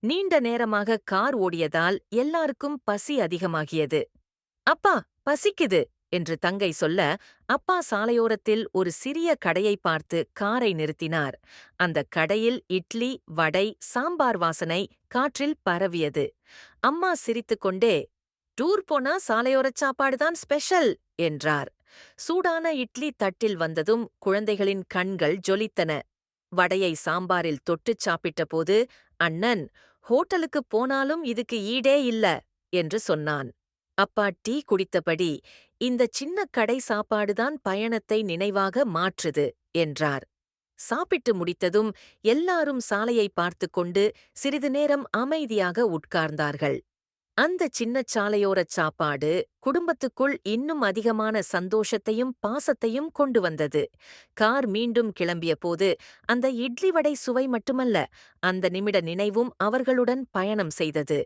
நீண்ட நேரமாக கார் ஓடியதால் எல்லாருக்கும் பசி அதிகமாகியது. அப்பா, பசிக்குது என்று தங்கை சொல்ல, அப்பா சாலையோரத்தில் ஒரு சிறிய கடையை பார்த்து காரை நிறுத்தினார். அந்த கடையில் இட்லி, வடை, சாம்பார் வாசனை காற்றில் பரவியது. அம்மா சிரித்துக்கொண்டே, டூர் போனா சாலையோரச் சாப்பாடுதான் ஸ்பெஷல் என்றார். சூடான இட்லி தட்டில் வந்ததும் குழந்தைகளின் கண்கள் ஜொலித்தன. வடையை சாம்பாரில் தொட்டுச் சாப்பிட்டபோது, அண்ணன், ஹோட்டலுக்குப் போனாலும் இதுக்கு ஈடே இல்ல என்று சொன்னான். அப்பா டீ குடித்தபடி, இந்த சின்ன கடை சாப்பாடுதான் பயணத்தை நினைவாக மாற்றுது என்றார். சாப்பிட்டு முடித்ததும் எல்லாரும் சாலையை பார்த்துக்கொண்டு சிறிது நேரம் அமைதியாக உட்கார்ந்தார்கள். அந்த சின்னச் சாலையோரச் சாப்பாடு குடும்பத்துக்குள் இன்னும் அதிகமான சந்தோஷத்தையும் பாசத்தையும் கொண்டு வந்தது. கார் மீண்டும் கிளம்பிய போது அந்த இட்லி வடை சுவை மட்டுமல்ல, அந்த நிமிட நினைவும் அவர்களுடன் பயணம் செய்தது.